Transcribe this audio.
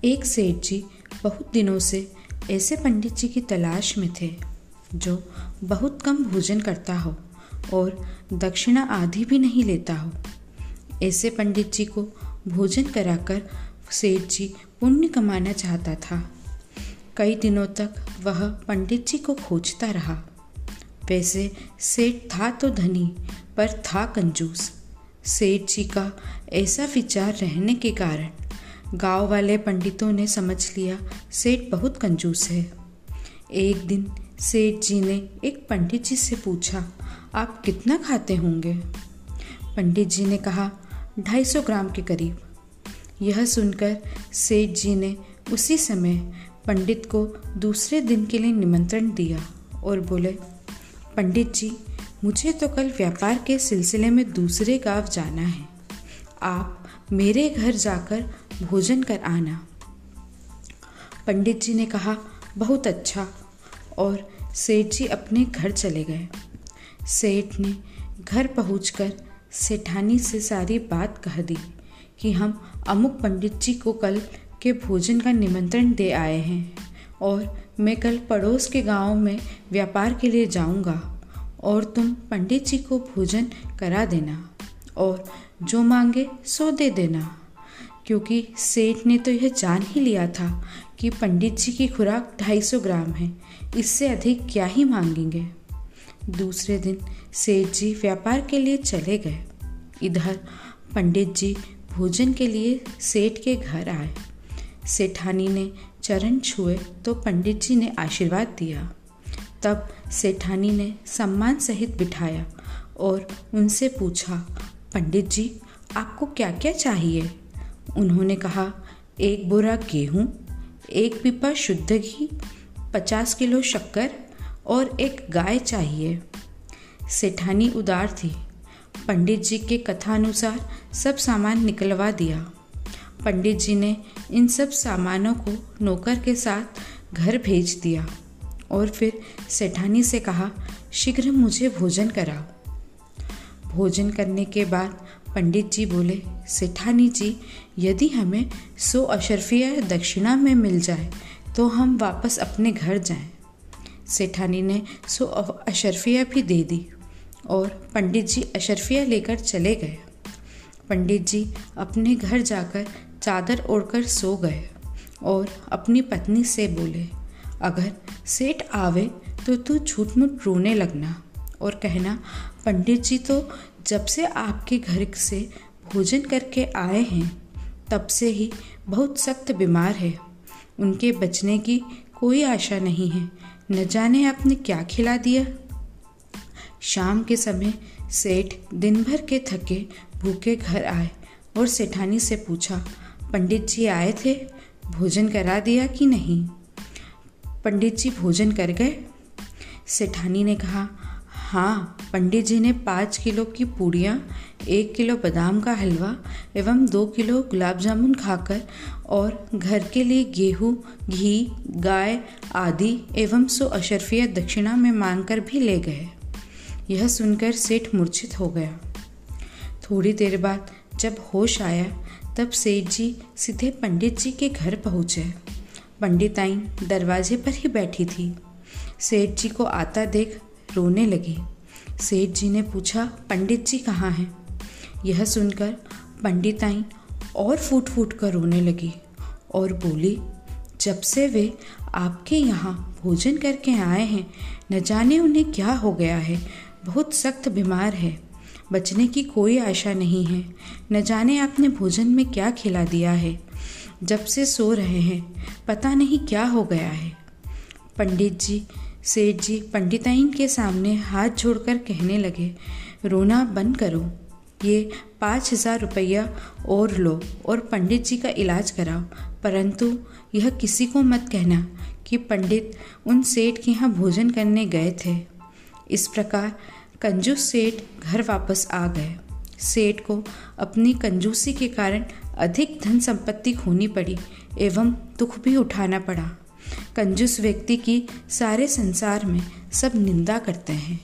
एक सेठ जी बहुत दिनों से ऐसे पंडित जी की तलाश में थे जो बहुत कम भोजन करता हो और दक्षिणा आदि भी नहीं लेता हो। ऐसे पंडित जी को भोजन कराकर सेठ जी पुण्य कमाना चाहता था। कई दिनों तक वह पंडित जी को खोजता रहा। वैसे सेठ था तो धनी, पर था कंजूस। सेठ जी का ऐसा विचार रहने के कारण गांव वाले पंडितों ने समझ लिया सेठ बहुत कंजूस है। एक दिन सेठ जी ने एक पंडित जी से पूछा, आप कितना खाते होंगे? पंडित जी ने कहा, 250 ग्राम के करीब। यह सुनकर सेठ जी ने उसी समय पंडित को दूसरे दिन के लिए निमंत्रण दिया और बोले, पंडित जी, मुझे तो कल व्यापार के सिलसिले में दूसरे गांव जाना है। आप मेरे घर जाकर भोजन कर आना। पंडित जी ने कहा, बहुत अच्छा, और सेठ जी अपने घर चले गए। सेठ ने घर पहुंचकर सेठानी से सारी बात कह दी कि हम अमुक पंडित जी को कल के भोजन का निमंत्रण दे आए हैं और मैं कल पड़ोस के गांव में व्यापार के लिए जाऊंगा और तुम पंडित जी को भोजन करा देना और जो मांगे सो दे देना। क्योंकि सेठ ने तो यह जान ही लिया था कि पंडित जी की खुराक 250 ग्राम है, इससे अधिक क्या ही मांगेंगे। दूसरे दिन सेठ जी व्यापार के लिए चले गए। इधर पंडित जी भोजन के लिए सेठ के घर आए। सेठानी ने चरण छुए तो पंडित जी ने आशीर्वाद दिया। तब सेठानी ने सम्मान सहित बिठाया और उनसे पूछा, पंडित जी, आपको क्या क्या चाहिए? उन्होंने कहा, 1 बोरा गेहूँ, 1 पीपा शुद्ध घी, 50 किलो शक्कर और 1 गाय चाहिए। सेठानी उदार थी। पंडित जी के कथानुसार सब सामान निकलवा दिया। पंडित जी ने इन सब सामानों को नौकर के साथ घर भेज दिया और फिर सेठानी से कहा, शीघ्र मुझे भोजन कराओ। भोजन करने के बाद पंडित जी बोले, सेठानी जी, यदि हमें 100 अशर्फिया दक्षिणा में मिल जाए तो हम वापस अपने घर जाएं। सेठानी ने 100 अशर्फिया भी दे दी और पंडित जी अशर्फिया लेकर चले गए। पंडित जी अपने घर जाकर चादर ओढ़कर सो गए और अपनी पत्नी से बोले, अगर सेठ आवे तो तू झूठ मूठ रोने लगना और कहना, पंडित जी तो जब से आपके घर से भोजन करके आए हैं तब से ही बहुत सख्त बीमार है। उनके बचने की कोई आशा नहीं है। न जाने आपने क्या खिला दिया। शाम के समय सेठ दिन भर के थके भूखे घर आए और सेठानी से पूछा, पंडित जी आए थे, भोजन करा दिया कि नहीं? पंडित जी भोजन कर गए? सेठानी ने कहा, हाँ, पंडित जी ने 5 किलो की पूड़ियाँ, 1 किलो बादाम का हलवा एवं 2 किलो गुलाब जामुन खाकर और घर के लिए गेहूँ, घी, गाय आदि एवं 100 अशर्फिया दक्षिणा में मांगकर भी ले गए। यह सुनकर सेठ मूर्छित हो गया। थोड़ी देर बाद जब होश आया तब सेठ जी सीधे पंडित जी के घर पहुँचे। पंडिताइन दरवाजे पर ही बैठी थी। सेठ जी को आता देख रोने लगी। सेठ जी ने पूछा, पंडित जी कहाँ हैं? यह सुनकर पंडिताइन और फूट फूट कर रोने लगी और बोली, जब से वे आपके यहाँ भोजन करके आए हैं, न जाने उन्हें क्या हो गया है। बहुत सख्त बीमार है, बचने की कोई आशा नहीं है। न जाने आपने भोजन में क्या खिला दिया है। जब से सो रहे हैं, पता नहीं क्या हो गया है। सेठ जी पंडिताइन के सामने हाथ जोड़कर कहने लगे, रोना बंद करो, ये 5000 रुपया और लो और पंडित जी का इलाज कराओ, परंतु यह किसी को मत कहना कि पंडित उन सेठ के यहाँ भोजन करने गए थे। इस प्रकार कंजूस सेठ घर वापस आ गए। सेठ को अपनी कंजूसी के कारण अधिक धन संपत्ति खोनी पड़ी एवं दुख भी उठाना पड़ा। कंजूस व्यक्ति की सारे संसार में सब निंदा करते हैं।